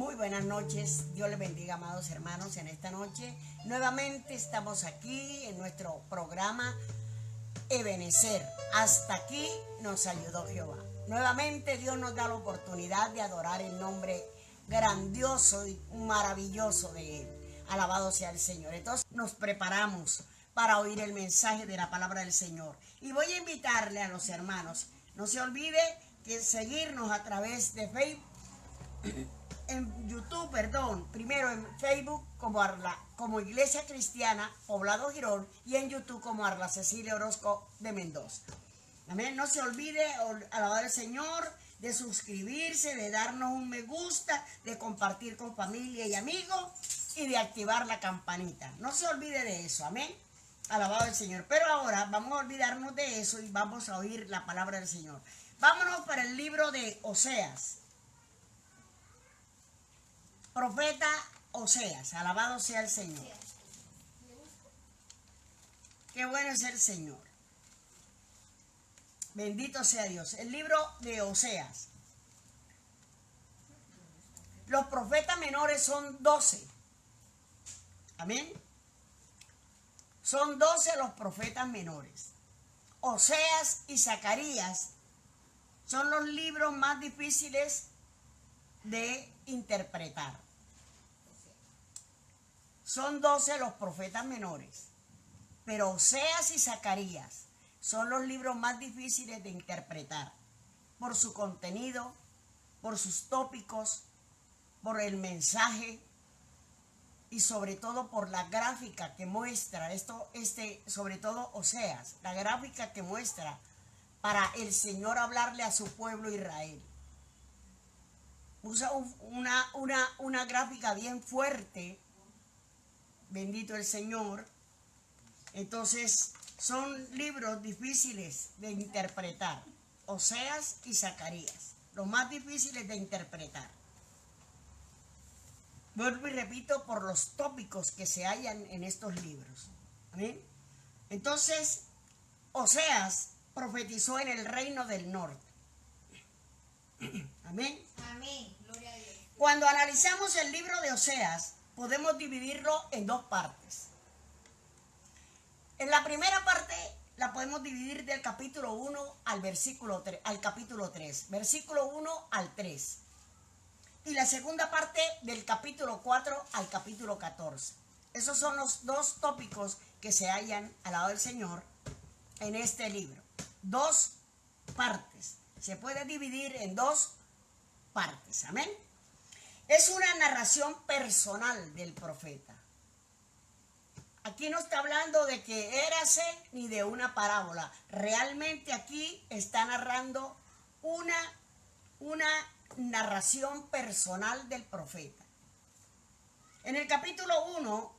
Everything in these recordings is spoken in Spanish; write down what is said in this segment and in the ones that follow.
Muy buenas noches, Dios les bendiga, amados hermanos, en esta noche. Nuevamente estamos aquí en nuestro programa Ebenecer. Hasta aquí nos ayudó Jehová. Nuevamente Dios nos da la oportunidad de adorar el nombre grandioso y maravilloso de Él. Alabado sea el Señor. Entonces nos preparamos para oír el mensaje de la palabra del Señor. Y voy a invitarle a los hermanos, no se olvide que seguirnos a través de Facebook. En YouTube, primero en Facebook como Iglesia Cristiana Poblado Girón y en YouTube como Arla Cecilia Orozco de Mendoza. Amén. No se olvide alabar al Señor, de suscribirse, de darnos un me gusta, de compartir con familia y amigos y de activar la campanita. No se olvide de eso. Amén. Alabado el Señor. Pero ahora vamos a olvidarnos de eso y vamos a oír la palabra del Señor. Vámonos para el libro de Oseas. Profeta Oseas, alabado sea el Señor. Qué bueno es el Señor. Bendito sea Dios. El libro de Oseas. Los profetas menores son 12. Amén. Son 12 los profetas menores. Oseas y Zacarías son los libros más difíciles de interpretar. Son 12 los profetas menores, pero Oseas y Zacarías son los libros más difíciles de interpretar por su contenido, por sus tópicos, por el mensaje y sobre todo por la gráfica que muestra sobre todo Oseas, la gráfica que muestra para el Señor hablarle a su pueblo Israel. Usa una gráfica bien fuerte. Bendito el Señor. Entonces son libros difíciles de interpretar. Oseas y Zacarías, los más difíciles de interpretar. Vuelvo y repito, por los tópicos que se hallan en estos libros. ¿Amén? Entonces, Oseas profetizó en el reino del norte. Amén. Amén. Gloria a Dios. Cuando analizamos el libro de Oseas, podemos dividirlo en dos partes. En la primera parte la podemos dividir del capítulo 1 al capítulo 3, versículo 1 al 3. Y la segunda parte del capítulo 4 al capítulo 14. Esos son los dos tópicos que se hallan al lado del Señor en este libro. Dos partes. Se puede dividir en dos partes. Amén. Es una narración personal del profeta. Aquí no está hablando de que érase ni de una parábola. Realmente aquí está narrando una narración personal del profeta. En el capítulo 1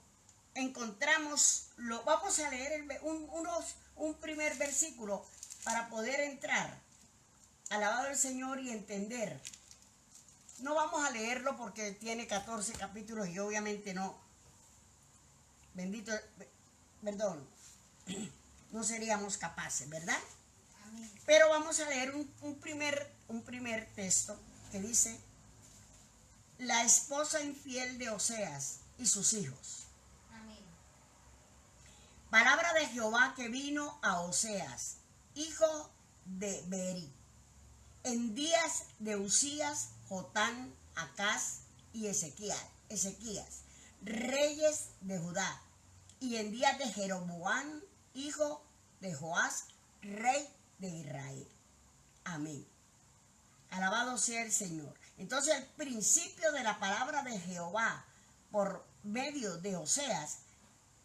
encontramos, vamos a leer un primer versículo para poder entrar. Alabado el Señor y entender. No vamos a leerlo porque tiene 14 capítulos y obviamente no. No seríamos capaces, ¿verdad? Amén. Pero vamos a leer un primer texto que dice: la esposa infiel de Oseas y sus hijos. Amén. Palabra de Jehová que vino a Oseas, hijo de Beeri, en días de Usías, Jotán, Acaz y Ezequías, reyes de Judá, y en días de Jeroboam, hijo de Joás, rey de Israel. Amén. Alabado sea el Señor. Entonces el principio de la palabra de Jehová por medio de Oseas,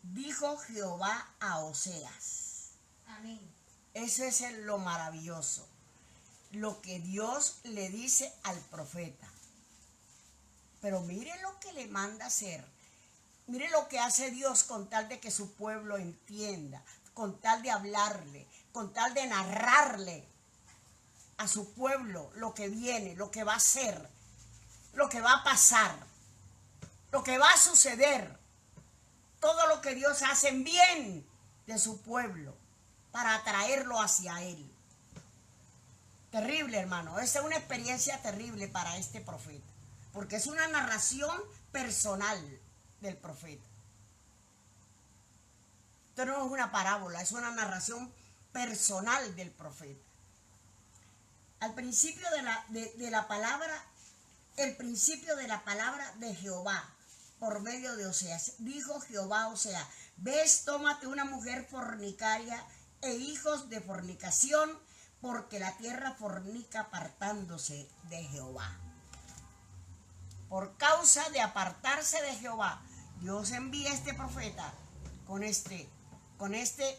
dijo Jehová a Oseas. Amén. Eso es lo maravilloso. Lo que Dios le dice al profeta. Pero mire lo que le manda hacer. Mire lo que hace Dios con tal de que su pueblo entienda, con tal de hablarle, con tal de narrarle a su pueblo lo que viene, lo que va a ser, lo que va a pasar, lo que va a suceder. Todo lo que Dios hace en bien de su pueblo para atraerlo hacia Él. Terrible, hermano. Esa es una experiencia terrible para este profeta. porque es una narración personal del profeta. Esto no es una parábola, es una narración personal del profeta. Al principio de la palabra, el principio de la palabra de Jehová, por medio de Oseas, dijo Jehová a Oseas: ves, tómate una mujer fornicaria e hijos de fornicación, porque la tierra fornica apartándose de Jehová. Por causa de apartarse de Jehová, Dios envía a este profeta con este,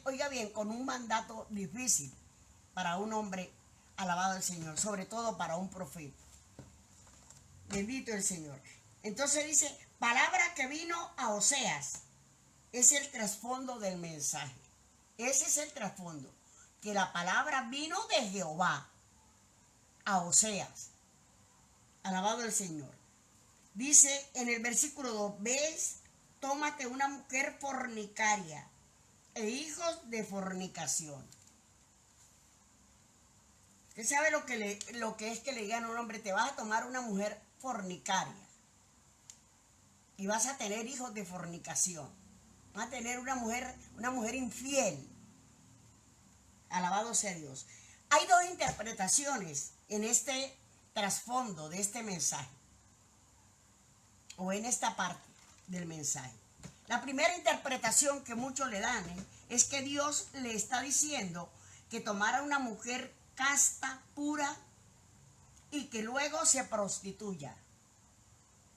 oiga bien, con un mandato difícil para un hombre alabado al Señor, sobre todo para un profeta. Bendito el Señor. Entonces dice, palabra que vino a Oseas. Es el trasfondo del mensaje. Ese es el trasfondo. Que la palabra vino de Jehová a Oseas. Alabado el Señor. Dice en el versículo 2, ves, tómate una mujer fornicaria e hijos de fornicación. ¿Usted sabe lo que es que le digan a un hombre? Te vas a tomar una mujer fornicaria y vas a tener hijos de fornicación. Vas a tener una mujer infiel. Alabado sea Dios. Hay dos interpretaciones en este trasfondo de este mensaje, o en esta parte del mensaje. La primera interpretación que muchos le dan es que Dios le está diciendo que tomara una mujer casta, pura, y que luego se prostituya.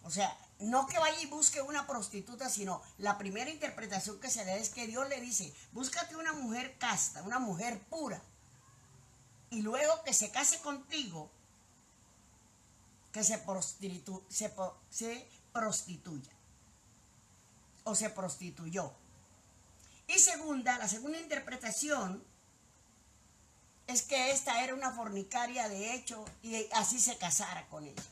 O sea, no que vaya y busque una prostituta, sino la primera interpretación que se le da es que Dios le dice, búscate una mujer casta, una mujer pura, y luego que se case contigo, que se prostituya, o se prostituyó. Y la segunda interpretación es que esta era una fornicaria de hecho y así se casara con ella.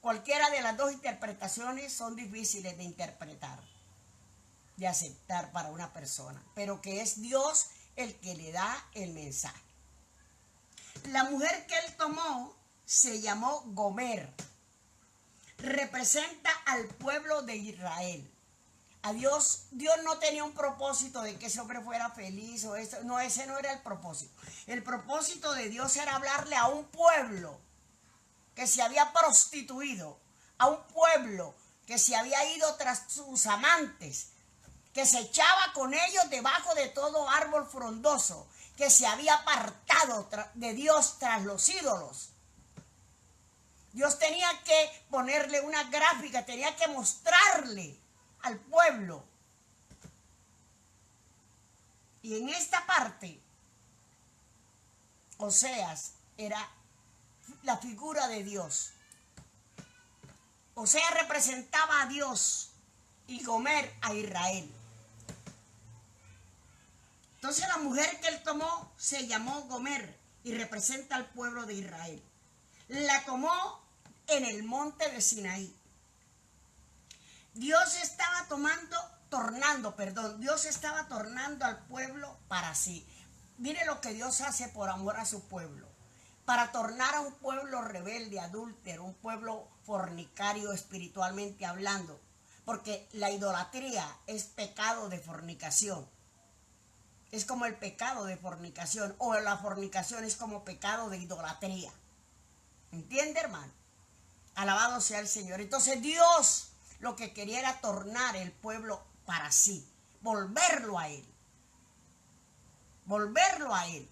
Cualquiera de las dos interpretaciones son difíciles de interpretar, de aceptar para una persona, pero que es Dios el que le da el mensaje. La mujer que él tomó se llamó Gomer. Representa al pueblo de Israel. A Dios no tenía un propósito de que ese hombre fuera feliz o eso. No, ese no era el propósito. El propósito de Dios era hablarle a un pueblo que se había prostituido, a un pueblo que se había ido tras sus amantes, que se echaba con ellos debajo de todo árbol frondoso, que se había apartado de Dios tras los ídolos. Dios tenía que ponerle una gráfica, tenía que mostrarle al pueblo. Y en esta parte, Oseas era la figura de Dios. Oseas representaba a Dios y Gomer a Israel. Entonces la mujer que él tomó se llamó Gomer y representa al pueblo de Israel. La tomó en el monte de Sinaí. Dios estaba tornando al pueblo para sí. Mire lo que Dios hace por amor a su pueblo. Para tornar a un pueblo rebelde, adúltero, un pueblo fornicario espiritualmente hablando. Porque la idolatría es pecado de fornicación. Es como el pecado de fornicación. O la fornicación es como pecado de idolatría. ¿Entiende, hermano? Alabado sea el Señor. Entonces Dios lo que quería era tornar el pueblo para sí, volverlo a Él. Volverlo a Él.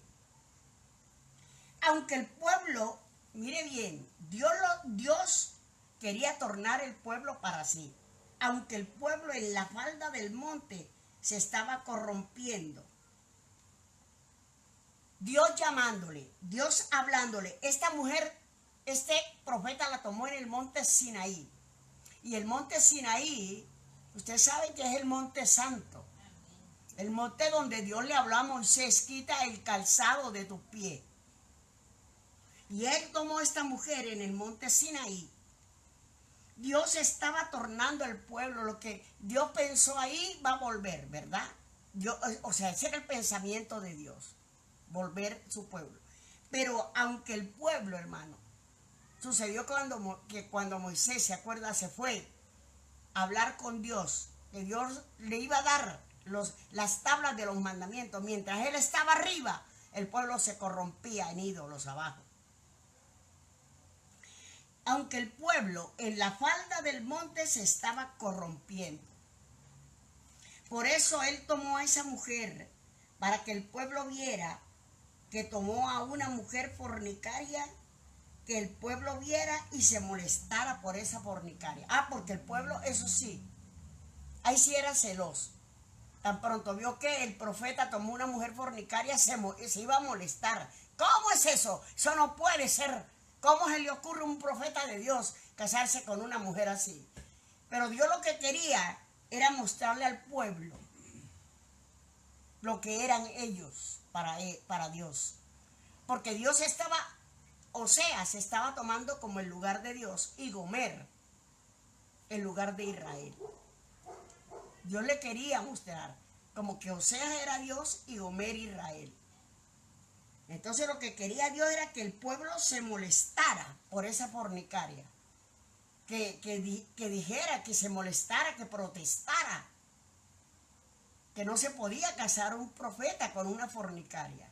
Aunque el pueblo, mire bien, Dios quería tornar el pueblo para sí. Aunque el pueblo en la falda del monte se estaba corrompiendo. Dios llamándole, Dios hablándole. Esta mujer, este profeta la tomó en el monte Sinaí. Y el monte Sinaí, usted sabe que es el monte santo. El monte donde Dios le habló a Moisés, quita el calzado de tus pies. Y él tomó a esta mujer en el monte Sinaí. Dios estaba tornando al pueblo. Lo que Dios pensó ahí va a volver, ¿verdad? O sea, ese era el pensamiento de Dios. Volver su pueblo. Pero aunque el pueblo, hermano, Sucedió cuando Moisés, se acuerda, se fue a hablar con Dios, que Dios le iba a dar las tablas de los mandamientos. Mientras él estaba arriba, el pueblo se corrompía en ídolos abajo. Aunque el pueblo en la falda del monte se estaba corrompiendo. Por eso él tomó a esa mujer, para que el pueblo viera que tomó a una mujer fornicaria, que el pueblo viera y se molestara por esa fornicaria. Porque el pueblo, eso sí, ahí sí era celoso. Tan pronto vio que el profeta tomó una mujer fornicaria, se iba a molestar. ¿Cómo es eso? Eso no puede ser. ¿Cómo se le ocurre a un profeta de Dios casarse con una mujer así? Pero Dios lo que quería era mostrarle al pueblo lo que eran ellos para Dios. Porque Dios estaba, se estaba tomando como el lugar de Dios y Gomer el lugar de Israel. Dios le quería mostrar como que Oseas era Dios y Gomer Israel. Entonces lo que quería Dios era que el pueblo se molestara por esa fornicaria. Que dijera, que se molestara, que protestara. Que no se podía casar un profeta con una fornicaria.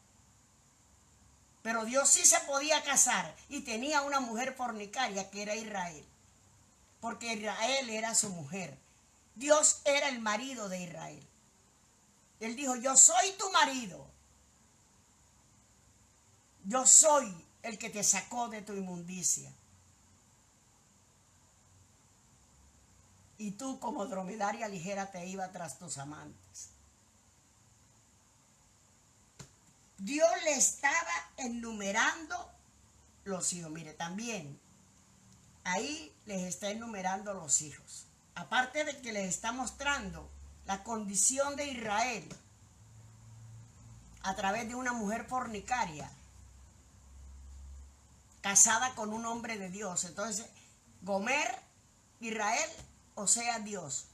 Pero Dios sí se podía casar y tenía una mujer fornicaria que era Israel. Porque Israel era su mujer. Dios era el marido de Israel. Él dijo, yo soy tu marido. Yo soy el que te sacó de tu inmundicia. Y tú como dromedaria ligera te iba tras tus amantes. Dios le estaba enumerando los hijos. Mire, también ahí les está enumerando los hijos. Aparte de que les está mostrando la condición de Israel a través de una mujer fornicaria casada con un hombre de Dios. Entonces, Gomer, Israel, Dios.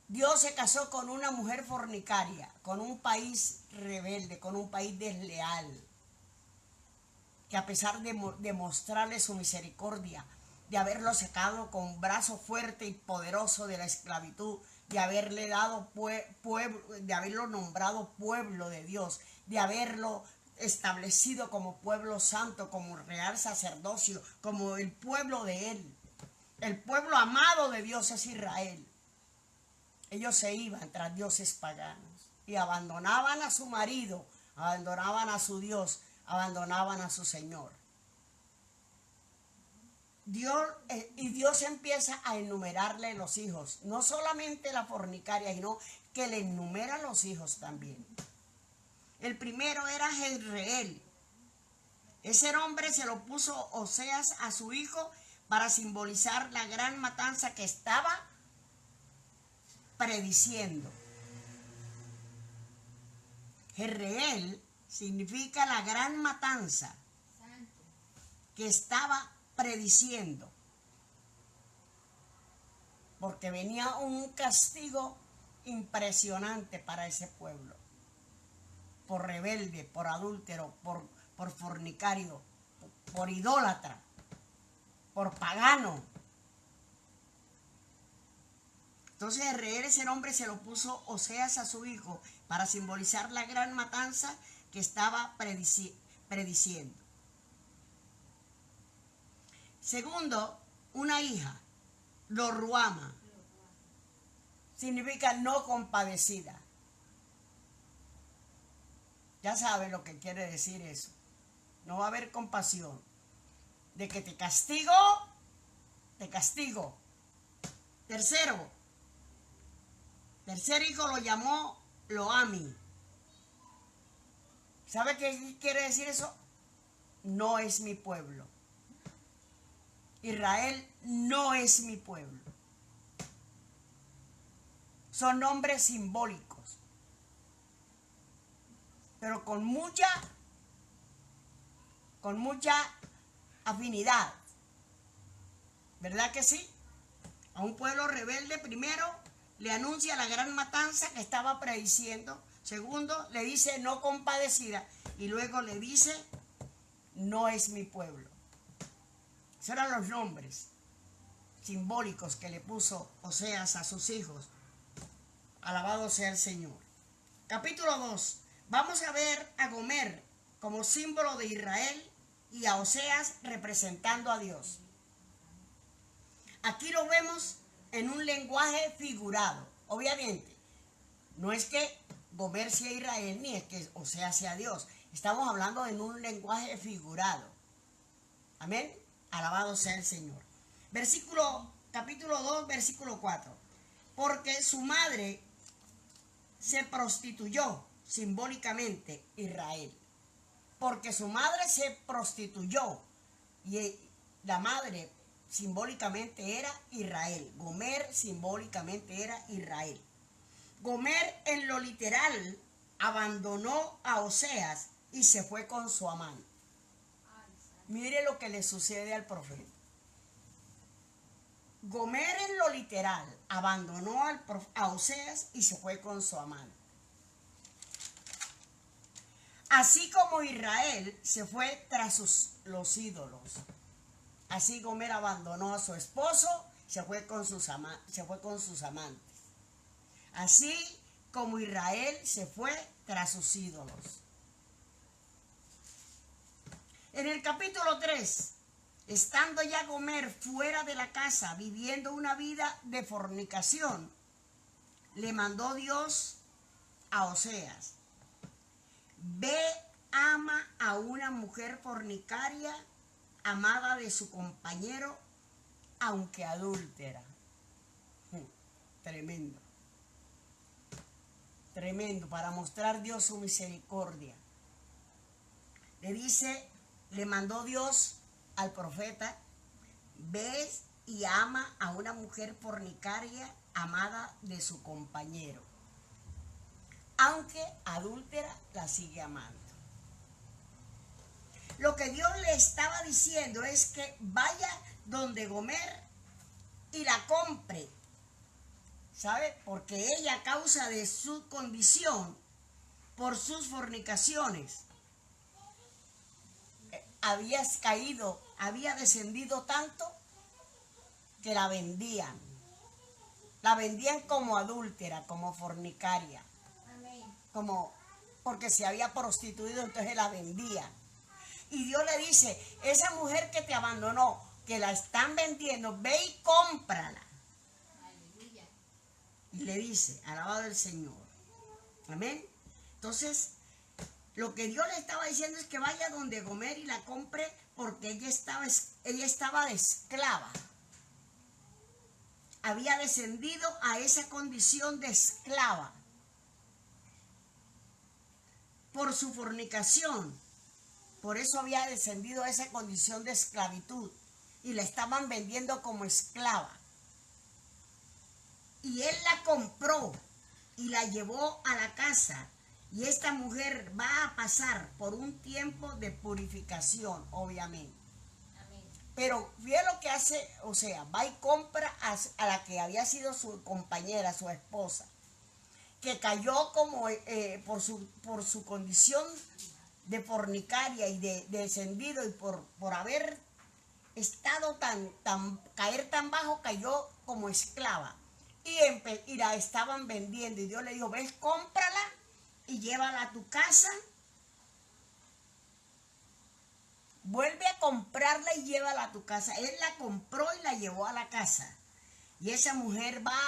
Dios se casó con una mujer fornicaria, con un país rebelde, con un país desleal, que a pesar de mostrarle su misericordia, de haberlo sacado con brazo fuerte y poderoso de la esclavitud, de haberle dado de haberlo nombrado pueblo de Dios, de haberlo establecido como pueblo santo, como real sacerdocio, como el pueblo de él. El pueblo amado de Dios es Israel. Ellos se iban tras dioses paganos y abandonaban a su marido, abandonaban a su Dios, abandonaban a su Señor. Dios empieza a enumerarle los hijos, no solamente la fornicaria, sino que le enumera los hijos también. El primero era Jezreel. Ese nombre se lo puso Oseas a su hijo para simbolizar la gran matanza que estaba prediciendo. Jezreel significa la gran matanza que estaba prediciendo, porque venía un castigo impresionante para ese pueblo, por rebelde, por adúltero, por fornicario, por idólatra, por pagano. Entonces Jezreel, ese nombre se lo puso Oseas a su hijo para simbolizar la gran matanza que estaba prediciendo. Segundo, una hija, Lo-Ruama, significa no compadecida. Ya saben lo que quiere decir eso. No va a haber compasión. De que te castigo, te castigo. Tercer hijo lo llamó Lo-Ami. ¿Sabe qué quiere decir eso? No es mi pueblo. Israel no es mi pueblo. Son nombres simbólicos, pero con mucha afinidad. ¿Verdad que sí? A un pueblo rebelde primero le anuncia la gran matanza que estaba prediciendo. Segundo, le dice no compadecida. Y luego le dice no es mi pueblo. Esos eran los nombres simbólicos que le puso Oseas a sus hijos. Alabado sea el Señor. Capítulo 2. Vamos a ver a Gomer como símbolo de Israel y a Oseas representando a Dios. Aquí lo vemos en un lenguaje figurado. Obviamente, no es que Gomer sea Israel ni es que Oseas sea Dios. Estamos hablando en un lenguaje figurado. Amén. Alabado sea el Señor. Capítulo 2, versículo 4. Porque su madre se prostituyó, simbólicamente Israel. Porque su madre se prostituyó y la madre simbólicamente era Israel. Gomer simbólicamente era Israel. Gomer en lo literal abandonó a Oseas y se fue con su amante. Mire lo que le sucede al profeta. Gomer en lo literal abandonó a Oseas y se fue con su amante. Así como Israel se fue tras los ídolos. Así Gomer abandonó a su esposo, se fue con sus amantes. Así como Israel se fue tras sus ídolos. En el capítulo 3, estando ya Gomer fuera de la casa, viviendo una vida de fornicación, le mandó Dios a Oseas: ve, ama a una mujer fornicaria, amada de su compañero, aunque adúltera. Tremendo. Tremendo, para mostrar Dios su misericordia. Le mandó Dios al profeta: ve y ama a una mujer fornicaria, amada de su compañero, aunque adúltera, la sigue amando. Lo que Dios le estaba diciendo es que vaya donde Gomer y la compre, ¿sabe? Porque ella, a causa de su condición, por sus fornicaciones, había descendido tanto que la vendían. La vendían como adúltera, como fornicaria. Amén. Porque se había prostituido, entonces la vendían. Y Dios le dice: esa mujer que te abandonó, que la están vendiendo, ve y cómprala. Aleluya. Y le dice: alabado el Señor. Amén. Entonces, lo que Dios le estaba diciendo es que vaya donde Gomer y la compre, porque ella estaba de esclava. Había descendido a esa condición de esclava por su fornicación. Por eso había descendido a esa condición de esclavitud y la estaban vendiendo como esclava. Y él la compró y la llevó a la casa. Y esta mujer va a pasar por un tiempo de purificación, obviamente. Amén. Pero fíjate lo que hace, o sea, va y compra a la que había sido su compañera, su esposa, que cayó como por su condición de fornicaria y de descendido, y por haber estado caer tan bajo, cayó como esclava. Y la estaban vendiendo. Y Dios le dijo: ves, cómprala y llévala a tu casa. Vuelve a comprarla y llévala a tu casa. Él la compró y la llevó a la casa. Y esa mujer va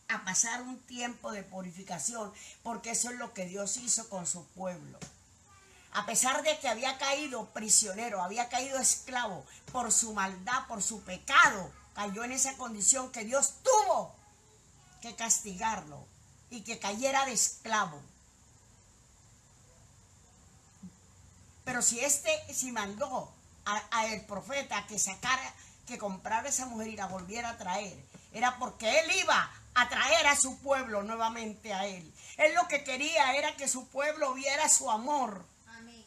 a pasar un tiempo de purificación, porque eso es lo que Dios hizo con su pueblo. A pesar de que había caído prisionero, había caído esclavo por su maldad, por su pecado, cayó en esa condición que Dios tuvo que castigarlo y que cayera de esclavo. Pero si mandó al profeta que comprara esa mujer y la volviera a traer, era porque él iba a traer a su pueblo nuevamente a él. Él lo que quería era que su pueblo viera su amor. Amén.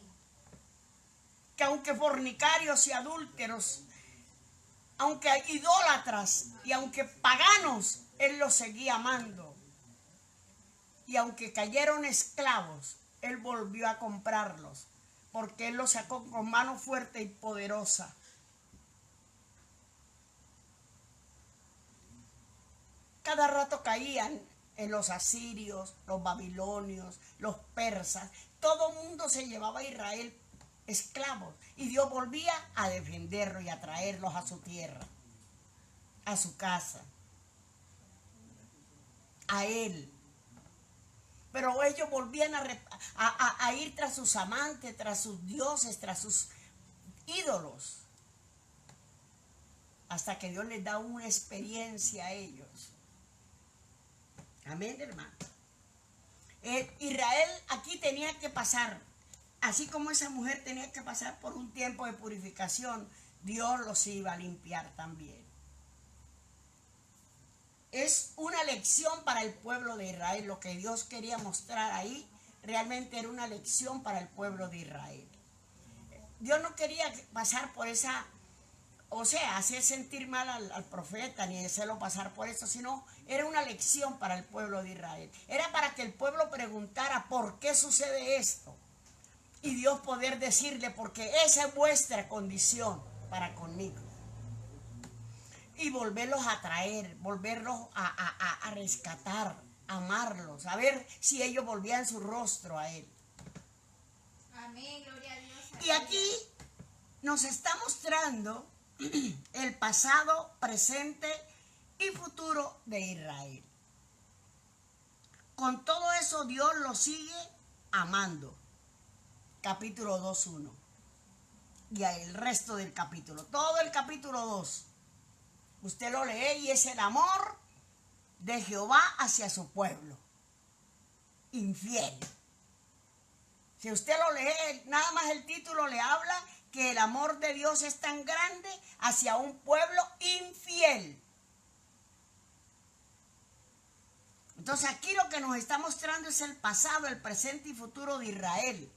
Que aunque fornicarios y adúlteros, aunque idólatras y aunque paganos, él los seguía amando. Y aunque cayeron esclavos, él volvió a comprarlos, porque él los sacó con mano fuerte y poderosa. cada rato caían en los asirios, los babilonios, los persas. Todo el mundo se llevaba a Israel esclavos y Dios volvía a defenderlos y a traerlos a su tierra, a su casa, a él. Pero ellos volvían a ir tras sus amantes, tras sus dioses, tras sus ídolos, hasta que Dios les da una experiencia a ellos. Amén, hermano. Israel aquí tenía que pasar, así como esa mujer tenía que pasar por un tiempo de purificación, Dios los iba a limpiar también. Es una lección para el pueblo de Israel. Lo que Dios quería mostrar ahí realmente era una lección para el pueblo de Israel. Dios no quería pasar por esa, o sea, hacer sentir mal al profeta, ni hacerlo pasar por eso, sino era una lección para el pueblo de Israel. Era para que el pueblo preguntara por qué sucede esto. Y Dios poder decirle, porque esa es vuestra condición para conmigo. Y volverlos a traer, volverlos a rescatar, amarlos, a ver si ellos volvían su rostro a Él. Amén, gloria a Dios. Y aquí nos está mostrando el pasado, presente y futuro de Israel. Con todo eso Dios lo sigue amando. Capítulo 2:1. Y el resto del capítulo, todo el capítulo 2. Usted lo lee y es el amor de Jehová hacia su pueblo. Infiel. Si usted lo lee, nada más el título le habla que el amor de Dios es tan grande hacia un pueblo infiel. Entonces aquí lo que nos está mostrando es el pasado, el presente y futuro de Israel.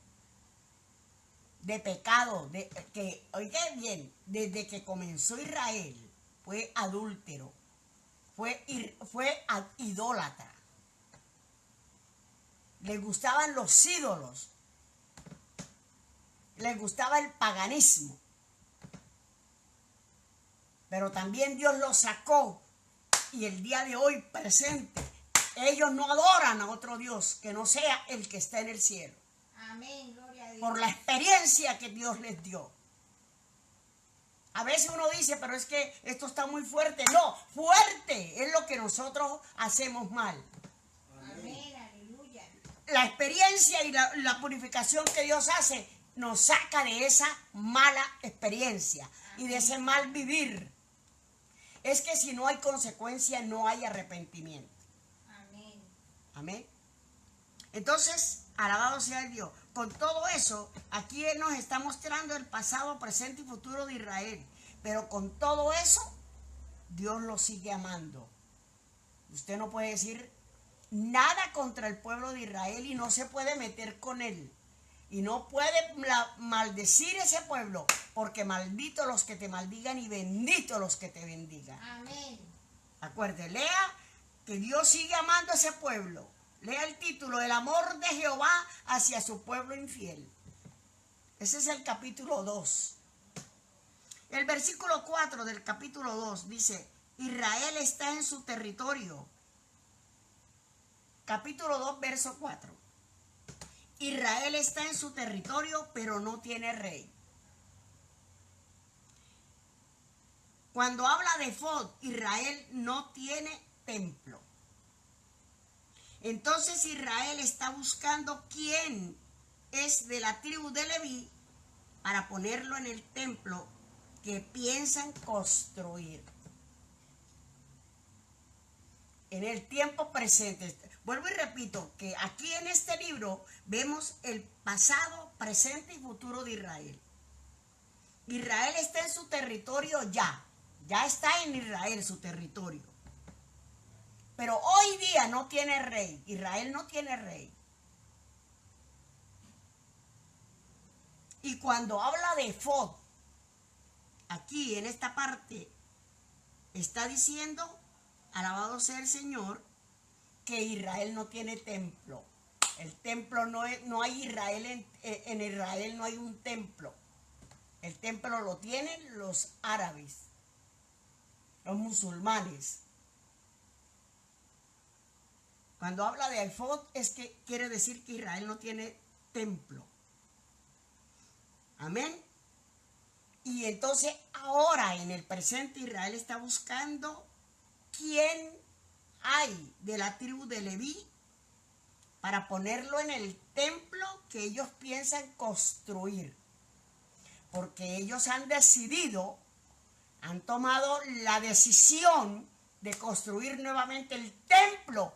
De pecado, oiga bien, desde que comenzó Israel fue adúltero, fue idólatra. Le gustaban los ídolos, le gustaba el paganismo. Pero también Dios los sacó y el día de hoy presente, ellos no adoran a otro Dios que no sea el que está en el cielo. Amén, gloria a Dios. Por la experiencia que Dios les dio. A veces uno dice, pero es que esto está muy fuerte. No, fuerte es lo que nosotros hacemos mal. Amén, aleluya. La experiencia y la purificación que Dios hace nos saca de esa mala experiencia y de ese mal vivir. Es que si no hay consecuencia, no hay arrepentimiento. Amén. Amén. Entonces, alabado sea el Dios. Con todo eso, aquí Él nos está mostrando el pasado, presente y futuro de Israel. Pero con todo eso, Dios lo sigue amando. Usted no puede decir nada contra el pueblo de Israel y no se puede meter con él. Y no puede maldecir ese pueblo, porque malditos los que te maldigan y benditos los que te bendigan. Amén. Acuérdate, lea que Dios sigue amando a ese pueblo. Lea el título, el amor de Jehová hacia su pueblo infiel. Ese es el capítulo 2. El versículo 4 del capítulo 2 dice, Israel está en su territorio. Capítulo 2, verso 4. Israel está en su territorio, pero no tiene rey. Cuando habla de Ephod, Israel no tiene templo. Entonces Israel está buscando quién es de la tribu de Leví para ponerlo en el templo que piensan construir. En el tiempo presente, vuelvo y repito, que aquí en este libro vemos el pasado, presente y futuro de Israel. Israel está en su territorio ya está en Israel su territorio. Pero hoy día no tiene rey. Israel no tiene rey. Y cuando habla de Ephod, aquí en esta parte, está diciendo, alabado sea el Señor, que Israel no tiene templo. El templo no hay Israel, en Israel no hay un templo. El templo lo tienen los árabes, los musulmanes. Cuando habla de efod es que quiere decir que Israel no tiene templo. Amén. Y entonces ahora en el presente Israel está buscando quién hay de la tribu de Leví para ponerlo en el templo que ellos piensan construir. Porque ellos han decidido, han tomado la decisión de construir nuevamente el templo,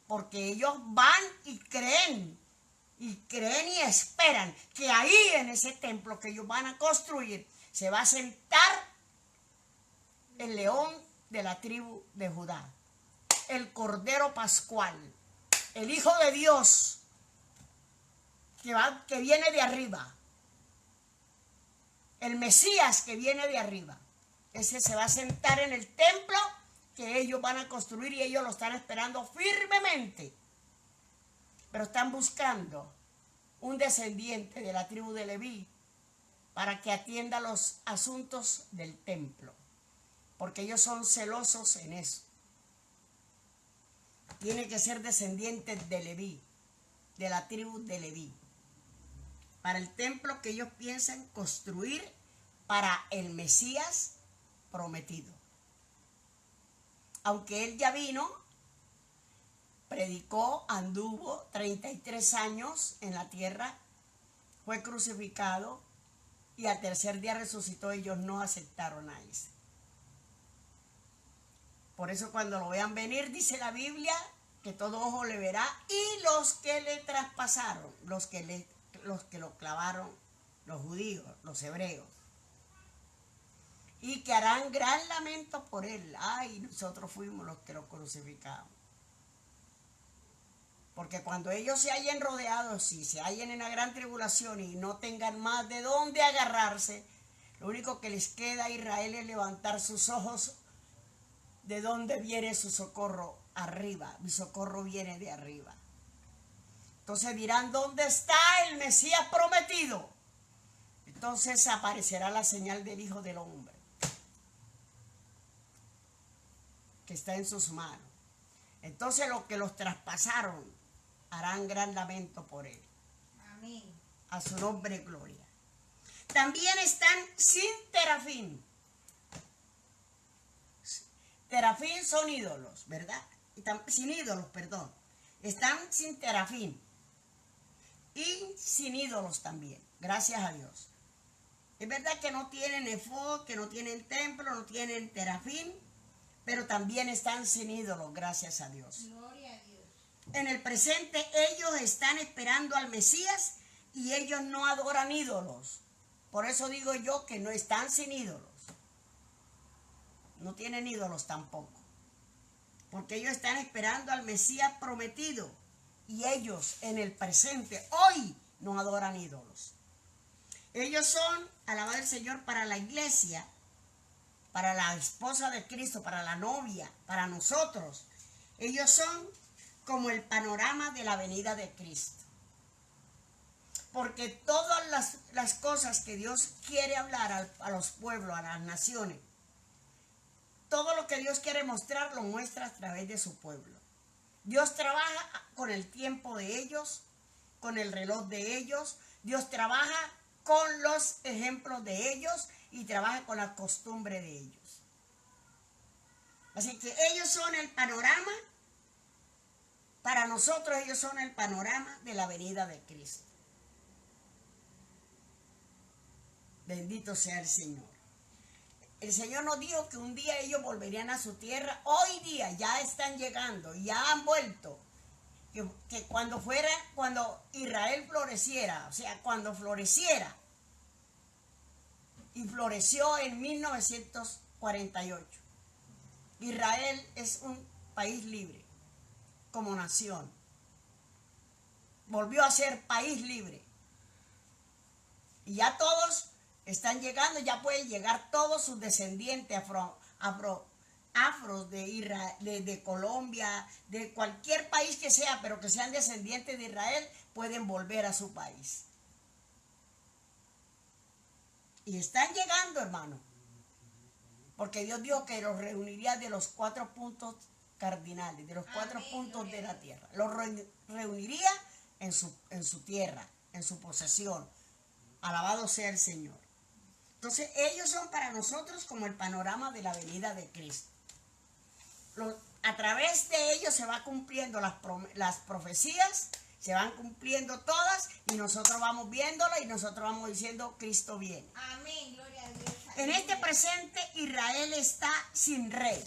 porque ellos van y creen y esperan que ahí en ese templo que ellos van a construir se va a sentar el león de la tribu de Judá, el Cordero Pascual, el Hijo de Dios que viene de arriba, el Mesías que viene de arriba. Ese se va a sentar en el templo que ellos van a construir y ellos lo están esperando firmemente. Pero están buscando un descendiente de la tribu de Leví para que atienda los asuntos del templo, porque ellos son celosos en eso. Tiene que ser descendiente de Leví, de la tribu de Leví, para el templo que ellos piensan construir para el Mesías prometido. Aunque él ya vino, predicó, anduvo 33 años en la tierra, fue crucificado y al tercer día resucitó, ellos no aceptaron a ese. Por eso cuando lo vean venir, dice la Biblia, que todo ojo le verá, y los que le traspasaron, los que lo clavaron, los judíos, los hebreos, y que harán gran lamento por él. Ay, nosotros fuimos los que lo crucificamos. Porque cuando ellos se hallen rodeados y se hallen en la gran tribulación y no tengan más de dónde agarrarse, lo único que les queda a Israel es levantar sus ojos de dónde viene su socorro. Arriba, mi socorro viene de arriba. Entonces dirán, ¿dónde está el Mesías prometido? Entonces aparecerá la señal del Hijo del Hombre, que está en sus manos. Entonces los que los traspasaron harán gran lamento por él. Amén. A su nombre gloria. También están sin terafín. Terafín son ídolos, ¿verdad? Sin ídolos, perdón. Están sin terafín. Y sin ídolos también, gracias a Dios. Es verdad que no tienen efod, que no tienen templo, no tienen terafín, pero también están sin ídolos, gracias a Dios. Gloria a Dios. En el presente ellos están esperando al Mesías y ellos no adoran ídolos. Por eso digo yo que no están sin ídolos. No tienen ídolos tampoco. Porque ellos están esperando al Mesías prometido. Y ellos en el presente, hoy, no adoran ídolos. Ellos son, alabado el Señor, para la iglesia, para la esposa de Cristo, para la novia, para nosotros. Ellos son como el panorama de la venida de Cristo. Porque todas las cosas que Dios quiere hablar a los pueblos, a las naciones, todo lo que Dios quiere mostrar, lo muestra a través de su pueblo. Dios trabaja con el tiempo de ellos, con el reloj de ellos. Dios trabaja con los ejemplos de ellos y trabaja con la costumbre de ellos. Así que ellos son el panorama, para nosotros ellos son el panorama de la venida de Cristo. Bendito sea el Señor. El Señor nos dijo que un día ellos volverían a su tierra. Hoy día ya están llegando, ya han vuelto. Que cuando Israel floreciera, o sea, cuando floreciera, y floreció en 1948. Israel es un país libre, como nación. Volvió a ser país libre. Y ya todos están llegando, ya pueden llegar todos sus descendientes afros de Israel, de Colombia, de cualquier país que sea, pero que sean descendientes de Israel, pueden volver a su país. Y están llegando, hermano, porque Dios dijo que los reuniría de los 4 puntos cardinales, de los 4 Amén, puntos de gloria a la tierra. Los reuniría en su tierra, en su posesión. Alabado sea el Señor. Entonces, ellos son para nosotros como el panorama de la venida de Cristo. A través de ellos se va cumpliendo las profecías, se van cumpliendo todas y nosotros vamos viéndolas y nosotros vamos diciendo, Cristo viene. Amén, gloria a Dios. En este Aleluya. presente, Israel está sin rey.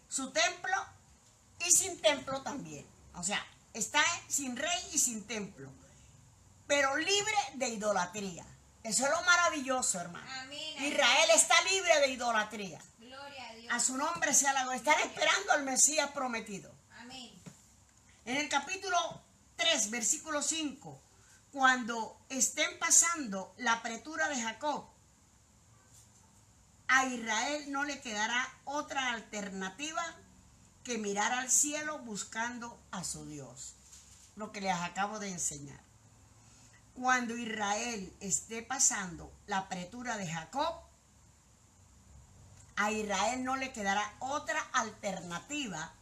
Su templo y sin templo también. O sea, está sin rey y sin templo, pero libre de idolatría. Eso es lo maravilloso, hermano. Amén. Israel está libre de idolatría. Gloria a Dios. A su nombre sea la gloria. Están esperando al Mesías prometido. Amén. En el capítulo 3, versículo 5, cuando estén pasando la apretura de Jacob, a Israel no le quedará otra alternativa que mirar al cielo buscando a su Dios. Lo que les acabo de enseñar. Cuando Israel esté pasando la apretura de Jacob, a Israel no le quedará otra alternativa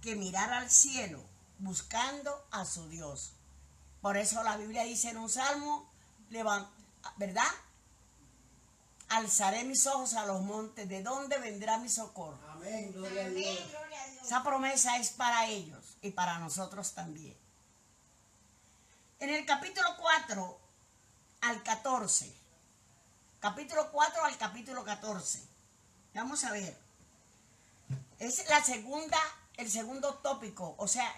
que mirar al cielo buscando a su Dios. Por eso la Biblia dice en un salmo, ¿verdad? Alzaré mis ojos a los montes, ¿de dónde vendrá mi socorro? Amén, gloria a Amén, Dios. gloria a Dios. Esa promesa es para ellos y para nosotros también. En el capítulo 4 al 14, capítulo 4 al capítulo 14, vamos a ver, es el segundo tópico, o sea,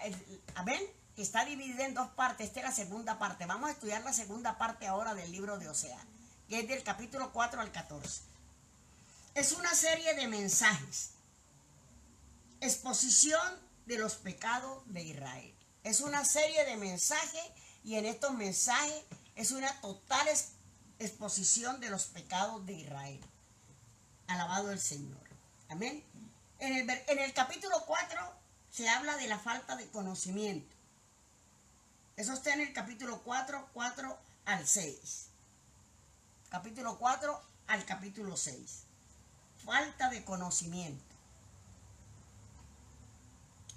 ¿ven? Que está dividida en dos partes. Esta es la segunda parte. Vamos a estudiar la segunda parte ahora del libro de Oseas, que es del capítulo 4 al 14. Es una serie de mensajes, exposición de los pecados de Israel. Es una serie de mensajes y en estos mensajes es una total exposición de los pecados de Israel. Alabado el Señor. Amén. En el capítulo 4 se habla de la falta de conocimiento. Eso está en el capítulo 4, 4 al 6. Capítulo 4 al capítulo 6. Falta de conocimiento.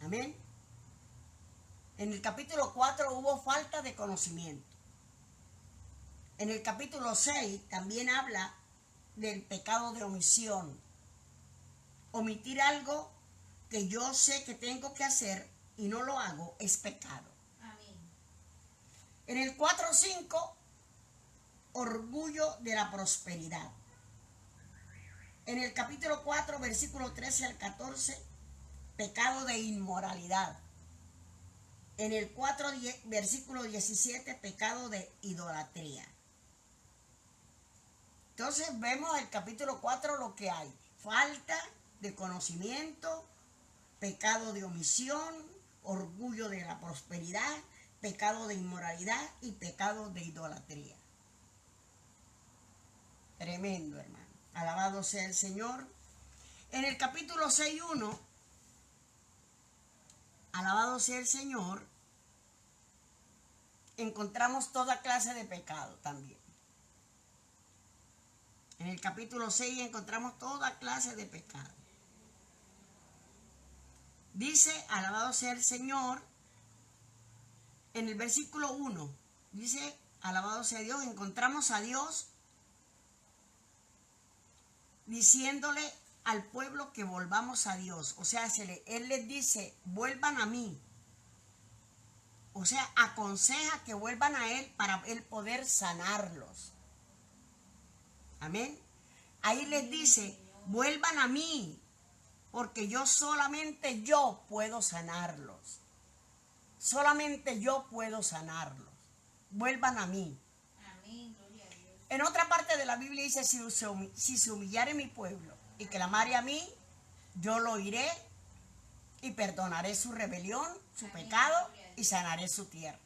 Amén. En el capítulo 4 hubo falta de conocimiento. En el capítulo 6 también habla del pecado de omisión. Omitir algo que yo sé que tengo que hacer y no lo hago es pecado. Amén. En el 4.5, orgullo de la prosperidad. En el capítulo 4, versículo 13 al 14, pecado de inmoralidad. En el 4, versículo 17, pecado de idolatría. Entonces vemos el capítulo 4 lo que hay. Falta de conocimiento, pecado de omisión, orgullo de la prosperidad, pecado de inmoralidad y pecado de idolatría. Tremendo, hermano. Alabado sea el Señor. En el capítulo 6.1, alabado sea el Señor, encontramos toda clase de pecado también. En el capítulo 6 encontramos toda clase de pecado. Dice, alabado sea el Señor, en el versículo 1, dice, alabado sea Dios, encontramos a Dios diciéndole al pueblo que volvamos a Dios. O sea, Él les dice, vuelvan a mí. O sea, aconseja que vuelvan a Él para Él poder sanarlos. Amén. Ahí les dice, vuelvan a mí, porque solamente yo puedo sanarlos. Solamente yo puedo sanarlos. Vuelvan a mí. Amén, gloria a Dios. En otra parte de la Biblia dice, si se humillare mi pueblo y clamare a mí, yo lo oiré y perdonaré su rebelión, su Amén, pecado gloria a Dios. y sanaré su tierra.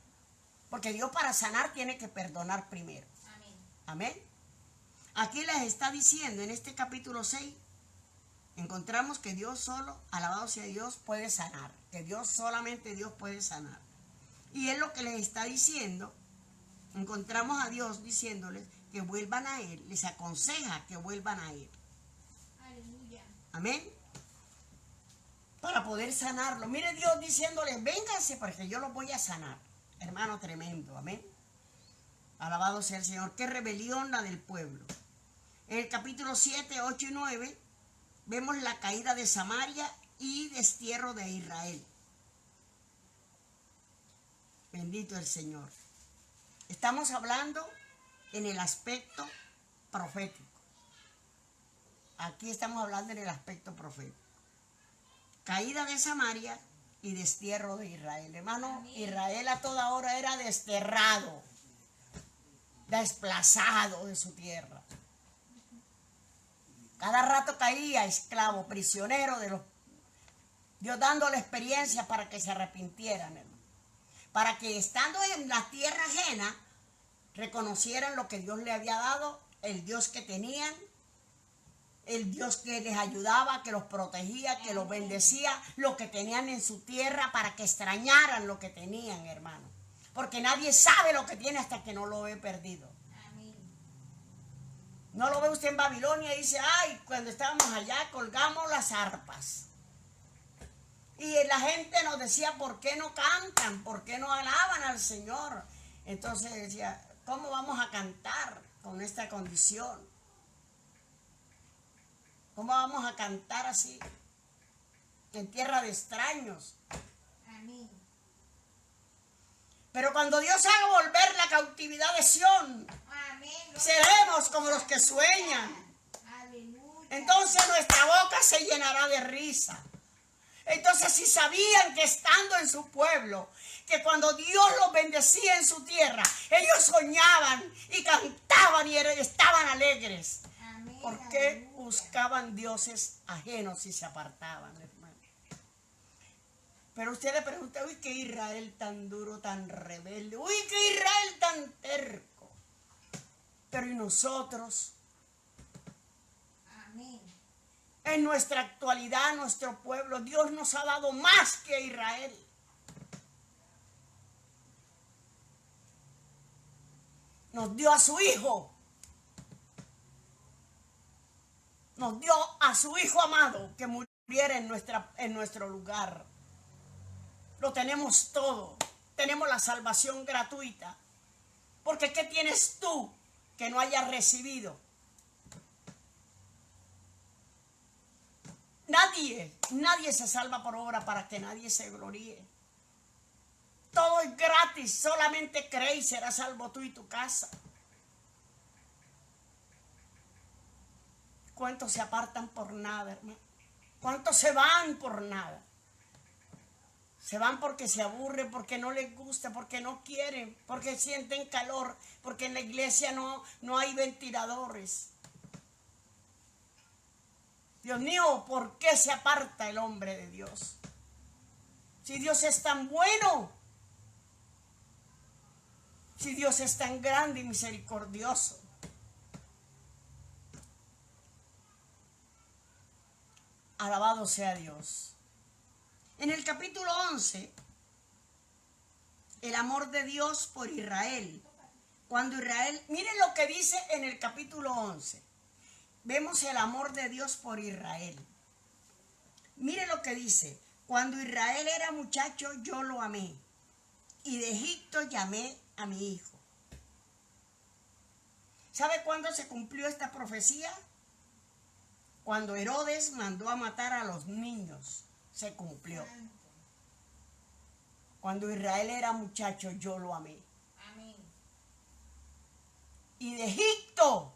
Porque Dios para sanar tiene que perdonar primero. Amén. Amén. Aquí les está diciendo en este capítulo 6, encontramos que Dios solo, alabado sea Dios, puede sanar. Que solamente Dios puede sanar. Y es lo que les está diciendo. Encontramos a Dios diciéndoles que vuelvan a Él. Les aconseja que vuelvan a Él. Aleluya. Amén. para poder sanarlo. Mire Dios diciéndole, vénganse porque yo los voy a sanar. Hermano, tremendo, amén. Alabado sea el Señor. Qué rebelión la del pueblo. En el capítulo 7, 8 y 9 vemos la caída de Samaria y destierro de Israel. Bendito el Señor. Estamos hablando en el aspecto profético. Aquí estamos hablando en el aspecto profético. Caída de Samaria y destierro de Israel. Hermano, amén. Israel a toda hora era desterrado, desplazado de su tierra. Cada rato caía esclavo, prisionero de los... Dios dándole experiencia para que se arrepintieran, hermano. Para que estando en la tierra ajena, reconocieran lo que Dios le había dado, el Dios que tenían, el Dios que les ayudaba, que los protegía, que los bendecía, lo que tenían en su tierra, para que extrañaran lo que tenían, hermano. Porque nadie sabe lo que tiene hasta que no lo ve perdido. No lo ve usted en Babilonia y dice, ay, cuando estábamos allá colgamos las arpas. Y la gente nos decía, ¿por qué no cantan? ¿Por qué no alaban al Señor? Entonces decía, ¿cómo vamos a cantar con esta condición? ¿Cómo vamos a cantar así? En tierra de extraños. Amén. Pero cuando Dios haga volver la cautividad de Sión, Amén. seremos como los que sueñan. Aleluya. Entonces nuestra boca se llenará de risa. Entonces si sabían que estando en su pueblo, que cuando Dios los bendecía en su tierra, ellos soñaban y cantaban y estaban alegres. Amén. ¿Por qué buscaban dioses ajenos y se apartaban, hermano? Pero usted le pregunta, uy, qué Israel tan duro, tan rebelde, uy, qué Israel tan terco. Pero ¿y nosotros? Amén. En nuestra actualidad, nuestro pueblo, Dios nos ha dado más que a Israel. Nos dio a su Hijo. Nos dio a su Hijo amado que muriera en nuestro lugar. Lo tenemos todo. Tenemos la salvación gratuita. Porque ¿qué tienes tú que no hayas recibido? Nadie se salva por obra para que nadie se gloríe. Todo es gratis, solamente cree y serás salvo tú y tu casa. ¿Cuántos se apartan por nada, hermano? ¿Cuántos se van por nada? Se van porque se aburren, porque no les gusta, porque no quieren, porque sienten calor, porque en la iglesia no hay ventiladores. Dios mío, ¿por qué se aparta el hombre de Dios? Si Dios es tan bueno, si Dios es tan grande y misericordioso. Alabado sea Dios. En el capítulo 11, el amor de Dios por Israel. Cuando Israel, miren lo que dice en el capítulo 11. Vemos el amor de Dios por Israel. Mire lo que dice. Cuando Israel era muchacho, yo lo amé. Y de Egipto llamé a mi hijo. ¿Sabe cuándo se cumplió esta profecía? Cuando Herodes mandó a matar a los niños. Se cumplió. Cuando Israel era muchacho, yo lo amé. Amén. Y de Egipto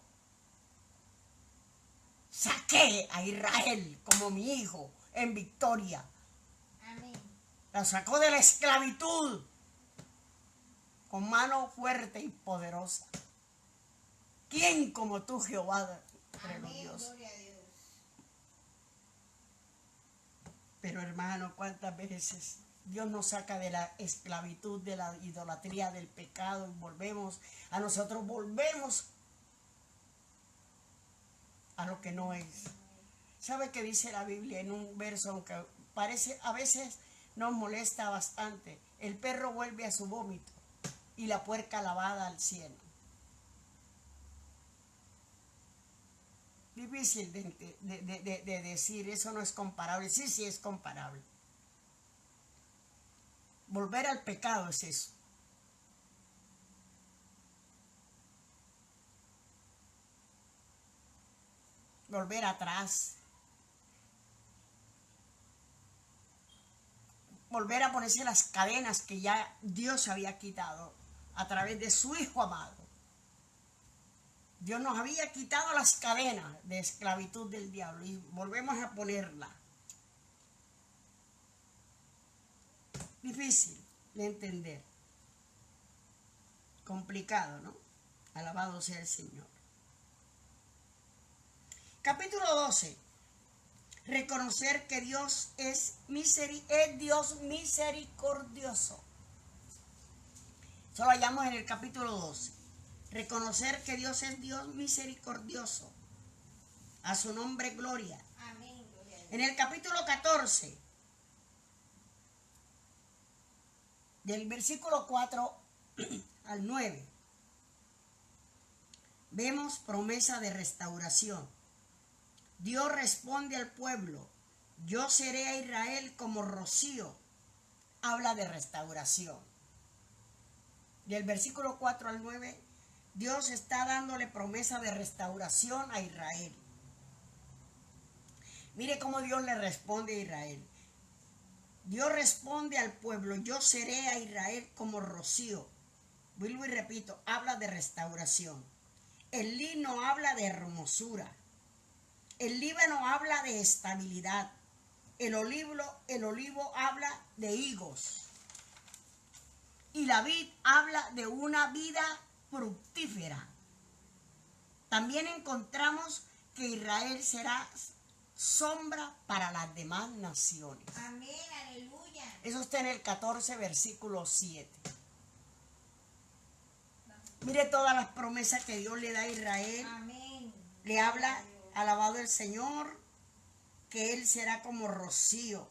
saqué a Israel como mi hijo en victoria. Amén. La sacó de la esclavitud con mano fuerte y poderosa. ¿Quién como tú, Jehová, entre los Amén. dioses? Gloria a Dios. Pero hermano, ¿cuántas veces Dios nos saca de la esclavitud, de la idolatría, del pecado y nosotros volvemos a lo que no es? ¿Sabe qué dice la Biblia en un verso, aunque parece, a veces nos molesta bastante? El perro vuelve a su vómito y la puerca lavada al cielo. Difícil de decir, eso no es comparable. Sí, sí es comparable. Volver al pecado es eso. Volver atrás. Volver a ponerse las cadenas que ya Dios había quitado a través de su Hijo amado. Dios nos había quitado las cadenas de esclavitud del diablo y volvemos a ponerla. Difícil de entender. Complicado, ¿no? Alabado sea el Señor. Capítulo 12. Reconocer que Dios es Dios misericordioso. Eso lo hallamos en el capítulo 12. Reconocer que Dios es Dios misericordioso. A su nombre gloria. Amén. Gloria a Dios. En el capítulo 14, del versículo 4 al 9, vemos promesa de restauración. Dios responde al pueblo: yo seré a Israel como rocío. Habla de restauración. Del versículo 4 al 9, Dios está dándole promesa de restauración a Israel. Mire cómo Dios le responde a Israel. Dios responde al pueblo: yo seré a Israel como rocío. Vuelvo y repito, habla de restauración. El lino habla de hermosura. El Líbano habla de estabilidad. El olivo habla de higos. Y la vid habla de una vida fructífera. También encontramos que Israel será sombra para las demás naciones. Amén. Aleluya. Eso está en el 14, versículo 7. Mire todas las promesas que Dios le da a Israel. Amén. Le habla, alabado el Señor, que Él será como rocío,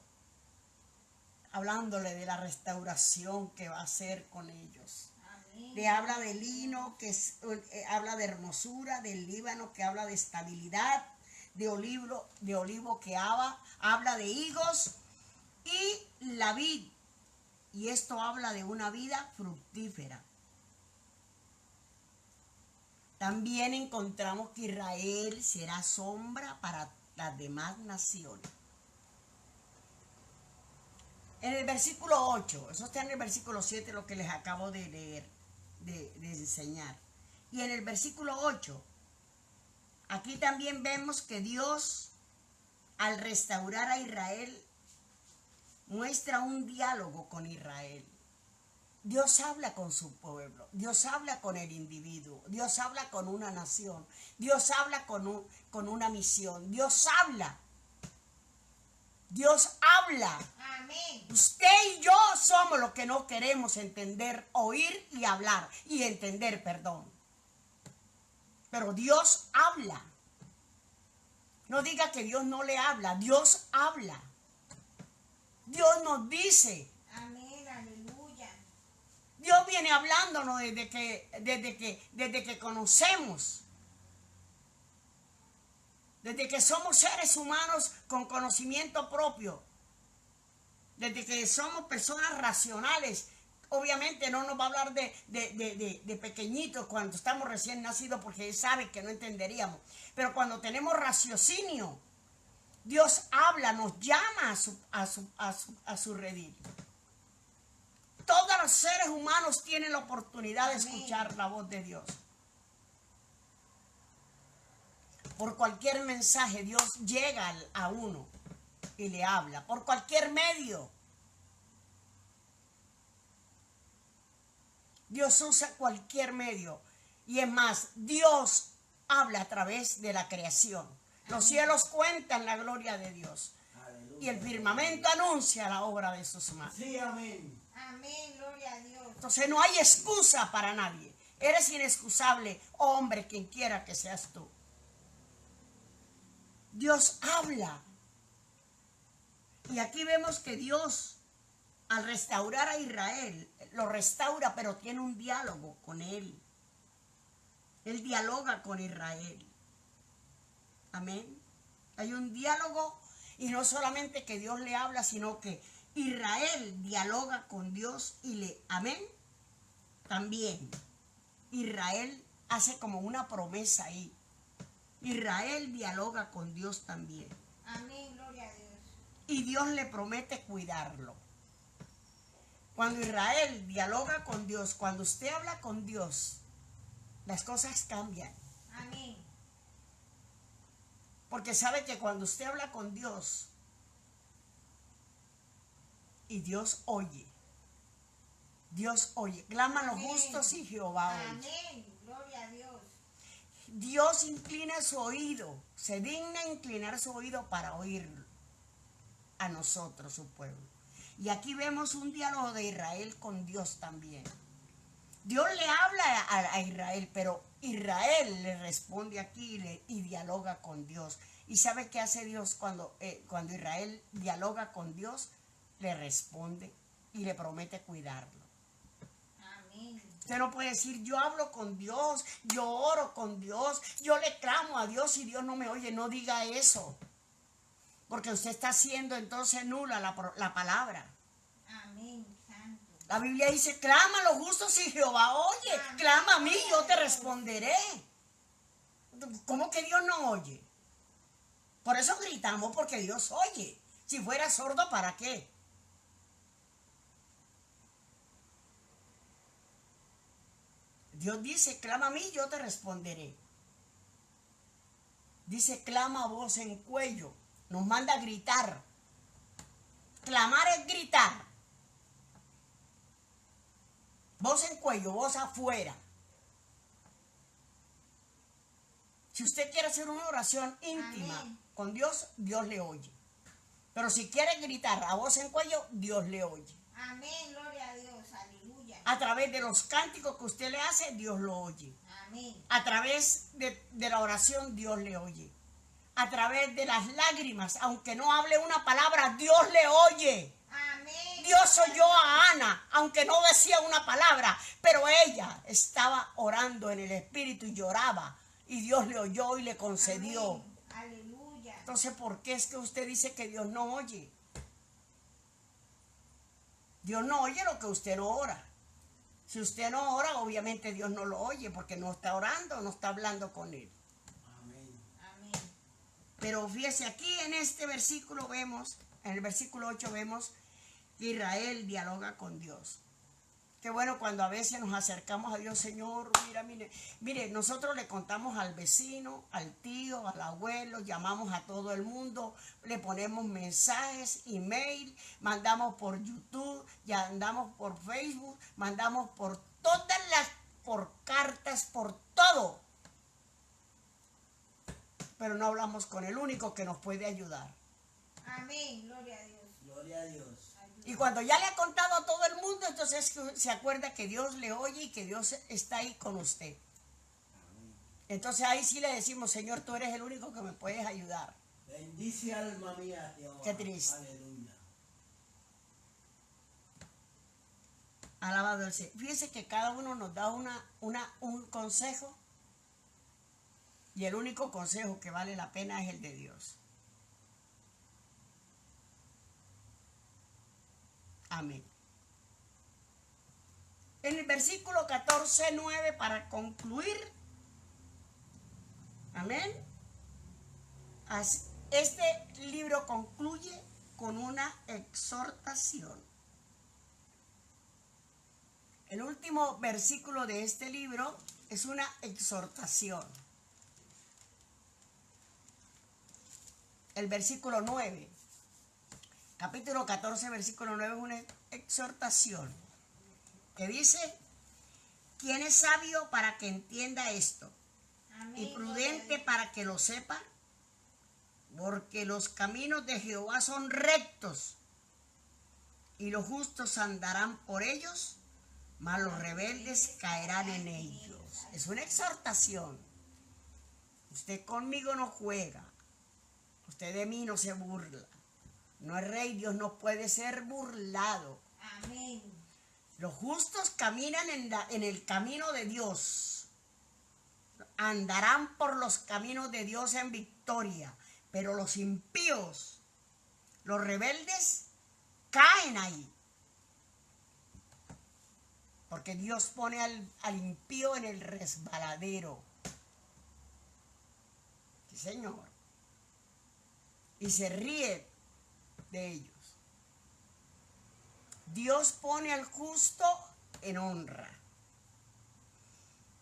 hablándole de la restauración que va a hacer con ellos. Amén. Le habla de lino, habla de hermosura, del Líbano, que habla de estabilidad, de olivo que habla de higos, y la vid. Y esto habla de una vida fructífera. También encontramos que Israel será sombra para las demás naciones. En el versículo 8, eso está en el versículo 7, lo que les acabo de leer, de enseñar. Y en el versículo 8, aquí también vemos que Dios, al restaurar a Israel, muestra un diálogo con Israel. Dios habla con su pueblo, Dios habla con el individuo, Dios habla con una nación, Dios habla con una misión, Dios habla. Dios habla. Amén. Usted y yo somos los que no queremos entender, oír y hablar, y entender, perdón. Pero Dios habla. No diga que Dios no le habla, Dios habla. Dios nos dice. Amén. Aleluya. Dios viene hablándonos desde que conocemos. Desde que somos seres humanos con conocimiento propio. Desde que somos personas racionales. Obviamente no nos va a hablar de pequeñitos cuando estamos recién nacidos, porque Él sabe que no entenderíamos. Pero cuando tenemos raciocinio, Dios habla, nos llama a su redil. Todos los seres humanos tienen la oportunidad de escuchar la voz de Dios. Por cualquier mensaje Dios llega a uno y le habla. Por cualquier medio. Dios usa cualquier medio. Y es más, Dios habla a través de la creación. Los cielos cuentan la gloria de Dios. Aleluya. Y el firmamento anuncia la obra de sus manos. Sí, amén. Amén. Gloria a Dios. Entonces no hay excusa para nadie. Eres inexcusable, hombre, quien quiera que seas tú. Dios habla. Y aquí vemos que Dios, al restaurar a Israel, lo restaura, pero tiene un diálogo con él. Él dialoga con Israel. Amén. Hay un diálogo y no solamente que Dios le habla, sino que Israel dialoga con Dios y amén. También Israel hace como una promesa ahí. Israel dialoga con Dios también. Amén, gloria a Dios. Y Dios le promete cuidarlo. Cuando Israel dialoga con Dios, cuando usted habla con Dios, las cosas cambian. Amén. Porque sabe que cuando usted habla con Dios y Dios oye, claman los justos y Jehová oye. Amén, gloria a Dios. Dios inclina su oído, se digna inclinar su oído para oír a nosotros, su pueblo. Y aquí vemos un diálogo de Israel con Dios también. Dios le habla a Israel, pero Israel le responde aquí y dialoga con Dios. ¿Y sabe qué hace Dios cuando Israel dialoga con Dios? Le responde y le promete cuidarlo. Amén. Usted no puede decir, yo hablo con Dios, yo oro con Dios, yo le clamo a Dios y Dios no me oye. No diga eso, porque usted está haciendo entonces nula la palabra. Amén, santo. La Biblia dice, clama a los justos y Jehová oye. Amén. Clama a mí, yo te responderé. ¿Cómo que Dios no oye? Por eso gritamos, porque Dios oye. Si fuera sordo, ¿para qué? Dios dice, clama a mí, yo te responderé. Dice, clama a voz en cuello. Nos manda a gritar. Clamar es gritar. Voz en cuello, voz afuera. Si usted quiere hacer una oración íntima Amén. con Dios, Dios le oye. Pero si quiere gritar a voz en cuello, Dios le oye. Amén, gloria a Dios. Aleluya. A través de los cánticos que usted le hace, Dios lo oye. Amén. A través de la oración, Dios le oye. A través de las lágrimas, aunque no hable una palabra, Dios le oye. Amén. Dios oyó a Ana, aunque no decía una palabra, pero ella estaba orando en el Espíritu y lloraba. Y Dios le oyó y le concedió. Amén. Aleluya. Entonces, ¿por qué es que usted dice que Dios no oye? Dios no oye lo que usted no ora. Si usted no ora, obviamente Dios no lo oye porque no está orando, no está hablando con él. Amén. Pero fíjese, aquí en este versículo vemos, en el versículo 8 vemos que Israel dialoga con Dios. Qué bueno cuando a veces nos acercamos a Dios, Señor, mire, nosotros le contamos al vecino, al tío, al abuelo, llamamos a todo el mundo, le ponemos mensajes, email, mandamos por YouTube, ya andamos por Facebook, mandamos por por cartas, por todo. Pero no hablamos con el único que nos puede ayudar. Amén, gloria a Dios. Gloria a Dios. Y cuando ya le ha contado a todo el mundo, entonces se acuerda que Dios le oye y que Dios está ahí con usted. Entonces ahí sí le decimos, Señor, tú eres el único que me puedes ayudar. Bendice alma mía, Jehová. Qué triste. Aleluya. Alabado el Señor. Fíjense que cada uno nos da un consejo y el único consejo que vale la pena es el de Dios. Amén. En el versículo 14:9, para concluir, amén, este libro concluye con una exhortación. El último versículo de este libro es una exhortación. El versículo 9. Capítulo 14, versículo 9 es una exhortación que dice, ¿quién es sabio para que entienda esto? Amén. Y prudente para que lo sepa, porque los caminos de Jehová son rectos y los justos andarán por ellos, mas los rebeldes caerán en ellos. Es una exhortación. Usted conmigo no juega, usted de mí no se burla. No es rey, Dios no puede ser burlado. Amén. Los justos caminan en el camino de Dios. andarán por los caminos de Dios en victoria, pero los impíos, los rebeldes, caen ahí. Porque Dios pone al impío en el resbaladero. Sí, Señor. Y se ríe de ellos. Dios pone al justo en honra.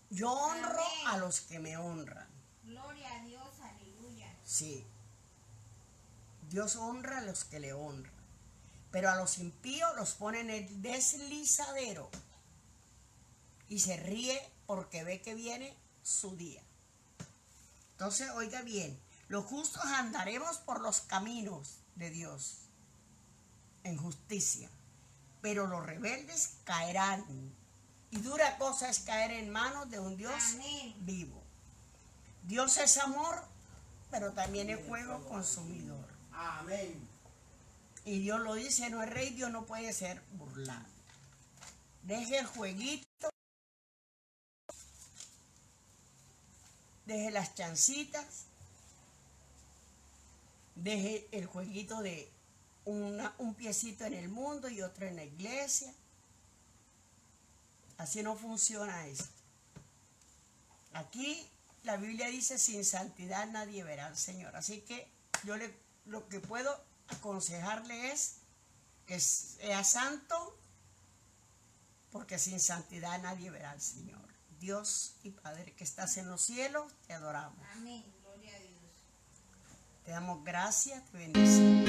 Yo honro Amén. a los que me honran. Gloria a Dios, aleluya. Sí. Dios honra a los que le honran. Pero a los impíos los pone en el deslizadero. Y se ríe porque ve que viene su día. Entonces, oiga bien, los justos andaremos por los caminos de Dios en justicia, pero los rebeldes caerán. Y dura cosa es caer en manos de un Dios Amén. vivo. Dios es amor, pero también es fuego consumidor. Amén. Y Dios lo dice, no es rey, Dios no puede ser burlado. Deje el jueguito, deje las chancitas, deje el jueguito de un piecito en el mundo y otro en la iglesia. Así no funciona esto. Aquí la Biblia dice, sin santidad nadie verá al Señor. Así que yo lo que puedo aconsejarle es que sea santo, porque sin santidad nadie verá al Señor. Dios y Padre que estás en los cielos, te adoramos. Amén. Gloria a Dios. Te damos gracias, te bendecimos.